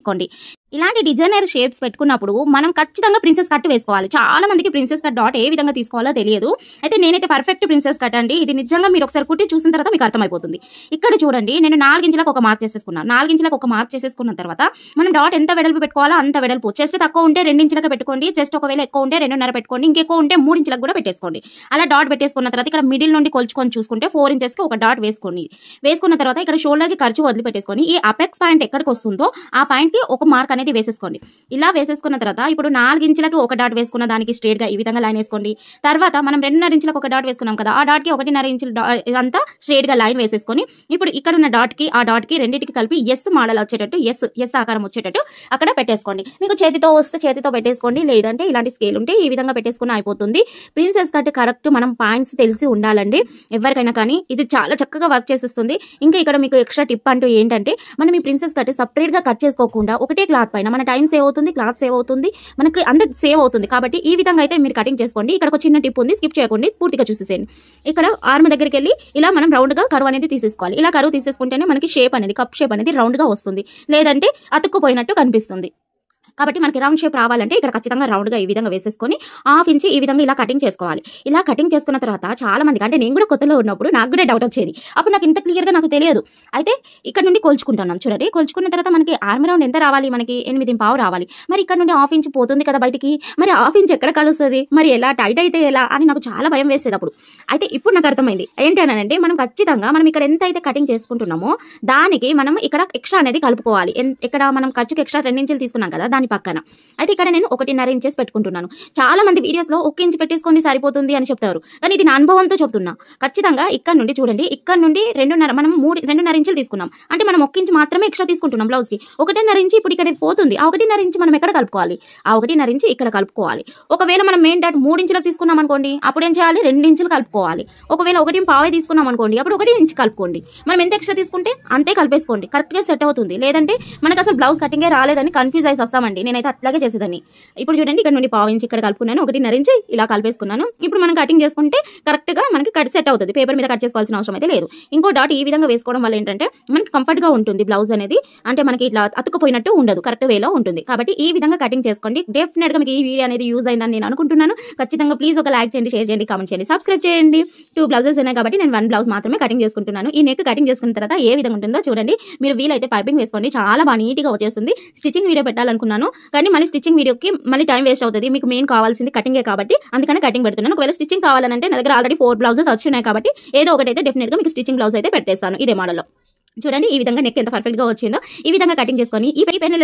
కోండి. ఇలాంటి designer shapes పెట్టుకున్నప్పుడు మనం ఖచ్చితంగా ప్రిన్సెస్ కట్ వేసుకోవాలి. చాలా మందికి ప్రిన్సెస్ కట్ డాట్ ఏ విధంగా తీసుకోవాలో తెలియదు. అయితే నేనైతే పర్ఫెక్ట్ ప్రిన్సెస్ కట్ అండి. ఇది నిజంగా మీరు ఒకసారి కుట్టి చూసిన తర్వాత మీకు అర్థమైపోతుంది. ఇక్కడ చూడండి, నేను 4 ఇంచులకు ఒక మార్క్ చేసేసుకున్నాను. 4 ఇంచులకు ఒక మార్క్ చేసేసుకున్న తర్వాత మనం డాట్ ఎంత వెడల్పు పెట్టుకోవాలో అంత వెడల్పు. చెస్ట్ తక్కువ ఉంటే 2 ఇంచులకు పెట్టుకోండి. చెస్ట్ ఒకవేళ ఎక్కువ ఉంటే 2.5 పెట్టుకోండి. ఇంకెక్కువ ఉంటే 3 ఇంచులకు కూడా పెట్టేసుకోండి. అలా డాట్ పెట్టేసుకున్న తర్వాత ఇక్కడ మిడిల్ నుండి కొలుచుకొని చూసుకుంటే 4 ఇంచెస్కి ఒక డాట్ వేసుకున్న తర్వాత ఇక్కడ షోల్డర్కి ఖర్చు వదిలిపెట్టేసుకొని ఈ అపెక్స్ పాయింట్ ఎక్కడికి వస్తుందో ఆ పాయింట్కి ఒక మార్క్ అనేది వేసేసుకోండి. ఇలా వేసేసుకున్న తర్వాత ఇప్పుడు 4 ఇంచులకి ఒక డాట్ వేసుకున్న దానికి స్ట్రేట్ గా ఈ విధంగా లైన్ వేసుకోండి. తర్వాత మనం 2.5 ఇంచులకు ఒక డాట్ వేసుకున్నాం కదా, ఆ డాట్ కి 1.5 ఇంచుల అంతా స్ట్రేట్ గా లైన్ వేసేసుకొని ఇప్పుడు ఇక్కడ ఉన్న డాట్ కి ఆ డాట్ కి రెండింటికి కలిపి ఎస్ మోడల్ వచ్చేటట్టు ఎస్ ఆకారం వచ్చేటట్టు అక్కడ పెట్టేసుకోండి. మీకు చేతితో వస్తే చేతితో పెట్టేసుకోండి, లేదంటే ఇలాంటి స్కేల్ ఉంటే ఈ విధంగా పెట్టేసుకుని అయిపోతుంది. ప్రిన్సెస్ కట్ కరెక్ట్ మనం పాయింట్స్ తెలిసి ఉండాలండి ఎవరికైనా, కానీ ఇది చాలా చక్కగా వర్క్ చేసేస్తుంది. ఇంకా ఇక్కడ మీకు ఎక్స్ట్రా టిప్ అంటూ ఏంటంటే, మనం ఈ ప్రిన్సెస్ కట్ సపరేట్ గా కట్ చేసుకోకుండా ఒకటే క్లాత్ పైన మన టైం సేవ్ అవుతుంది, క్లాత్ సేవ్ అవుతుంది, మనకి అందరు సేవ్ అవుతుంది. కాబట్టి ఈ విధంగా అయితే మీరు కటింగ్ చేసుకోండి. ఇక్కడ ఒక చిన్న టిప్ ఉంది, స్కిప్ చేయకండి, పూర్తిగా చూసేసేయండి. ఇక్కడ ఆర్మ్ దగ్గరికి వెళ్ళి ఇలా మనం రౌండ్ గా కర్వ్ అనేది తీసేసుకోవాలి. ఇలా కర్వ్ తీసేసుకుంటేనే మనకి షేప్ అనేది కప్ షేప్ అనేది రౌండ్ గా వస్తుంది, లేదంటే అతుక్కుపోయినట్టు కనిపిస్తుంది. కాబట్టి మనకి రౌండ్ షేప్ రావాలంటే ఇక్కడ ఖచ్చితంగా రౌండ్ గా ఈ విధంగా వేసేసుకొని 1/2 ఇంచ్ ఈ విధంగా ఇలా కటింగ్ చేసుకోవాలి. ఇలా కటింగ్ చేసుకున్న తర్వాత చాలా మందికి, అంటే నేను కూడా కొత్తలో ఉన్నప్పుడు నాకు కూడా డౌట్ వచ్చేది. అప్పుడు నాకు ఇంత క్లియర్ గా నాకు తెలియదు. అయితే ఇక్కడ నుండి కొలుచుకుంటున్నాం చూడండి. కొలుచుకున్న తర్వాత మనకి ఆర్మ్ రౌండ్ ఎంత రావాలి, మనకి 8.5 రావాలి. మరి ఇక్కడ నుండి 1/2 ఇంచ్ పోతుంది కదా బయటికి, మరి 1/2 ఇంచ్ ఎక్కడ కలుస్తుంది, మరి ఎలా టైట్ అయితే ఎలా అని నాకు చాలా భయం వేసేది అప్పుడు. అయితే ఇప్పుడు నాకు అర్థమైంది ఏంటి అనంటే, మనం ఖచ్చితంగా మనం ఇక్కడ ఎంత అయితే కటింగ్ చేసుకుంటున్నామో దానికి మనం ఇక్కడ ఎక్స్ట్రా అనేది కలుపుకోవాలి. ఇక్కడ మనం ఖర్చుకి ఎక్స్ట్రా 2 ఇంచులు తీసుకున్నాం కదా దాని పక్కన. అయితే ఇక్కడ నేను 1.5 ఇంచెస్ పెట్టుకుంటున్నాను. చాలా మంది వీడియోస్ లో 1 ఇంచ్ పెట్టేసుకోండి సరిపోతుంది అని చెప్తారు, కానీ ఇది నా అనుభవంతో చెప్తున్నా. ఖచ్చితంగా ఇక్కడ నుండి చూడండి, ఇక్కడ నుండి 2.5 మనం 2.5 ఇంచులు తీసుకున్నాం అంటే మనం 1 ఇంచ్ మాత్రమే ఎక్స్ట్రా తీసుకుంటున్నాం బ్లౌజ్ కి. 1.5 ఇంచ్ ఇప్పుడు ఇక్కడ పోతుంది. ఆ 1.5 ఇంచ్ మనం ఎక్కడ కలుపుకోవాలి, ఆ 1.5 ఇంచ్ ఇక్కడ కలుపుకోవాలి. ఒకవేళ మనం మెయిన్ డాట్ 3 ఇంచులకు తీసుకున్నాం అనుకోండి, అప్పుడు ఏం చేయాలి, 2 ఇంచులు కలుపుకోవాలి. ఒకవేళ 1.5 తీసుకున్నాం అనుకోండి, అప్పుడు 1 ఇంచ్ కలుపుకోండి. మనం ఎంత ఎక్స్ట్రా తీసుకుంటే అంతే కలిపేసుకోండి, కరెక్ట్ గా సెట్ అవుతుంది. లేదంటే మనకు అసలు బ్లౌజ్ కటింగే రాలేదని కన్ఫ్యూజ్ అయి వస్తామండి. నేనైతే అట్లాగే చేసేదాన్ని. ఇప్పుడు చూడండి, ఇక్కడ నుండి 1/2 ఇంచ్ ఇక్కడ కలుపుకున్నాను, 1.5 ఇంచ్ ఇలా కలిపేసుకున్నాను. ఇప్పుడు మనం కటింగ్ చేసుకుంటే కరెక్ట్ గా మనకి కట్ సెట్ అవుతుంది. పేపర్ మీద కట్ చేసుకోవాల్సిన అవసరం అయితే లేదు. ఇంకో డాట్ ఈ విధంగా వేసుకోవడం వల్ల ఏంటంటే మనకి కంఫర్ట్ గా ఉంటుంది బ్లౌజ్ అనేది, అంటే మనకి ఇట్లా అతుక్కుపోయినట్టు ఉండదు, కరెక్ట్ వేలో ఉంటుంది. కాబట్టి ఈ విధంగా కటింగ్ చేసుకోండి. డెఫినెట్ గా మీకు ఈ వీడియో అనేది యూజ్ అయిందని నేను అనుకుంటున్నాను. ఖచ్చితంగా ప్లీజ్ ఒక లైక్ చేయండి, షేర్ చేయండి, కామెంట్ చేయండి, సబ్స్క్రైబ్ చేయండి. 2 బ్లౌజెస్ ఉన్నాయి కాబట్టి నేను 1 బ్లౌజ్ మాత్రమే కటింగ్ చేసుకుంటున్నాను. ఈ నెక్ కటింగ్ చేసుకున్న తర్వాత ఏ విధంగా ఉంటుందో చూడండి. మీరు వీలైతే పైపింగ్ వేసుకోండి, చాలా బాగా నీట్ గా వచ్చేస్తుంది. స్టిచ్చింగ్ వీడియో పెట్టాలనుకున్నాను, కానీ మళ్ళీ స్టిచ్చింగ్ వీడియోకి మళ్ళీ టైం వేస్ట్ అవుతుంది. మీకు మెయిన్ కావాల్సింది కటింగే కాబట్టి అందుకని కటింగ్ పెడుతున్నాను. ఒకవేళ స్టిచ్చింగ్ కావాలంటే నా దగ్గర ఆల్రెడీ 4 బ్లౌజెస్ వచ్చినాయి కాబట్టి ఏదో ఒకటైతే డెఫినెట్ గా మీకు స్టిచ్చింగ్ బ్లౌజ్ అయితే పెట్టేస్తాను ఇదే మోడల్లో. చూడండి ఈ విధంగా నెక్ ఎంత పర్ఫెక్ట్ గా వచ్చిందో. ఈ విధంగా కటింగ్ చేసుకొని ఈ పెన్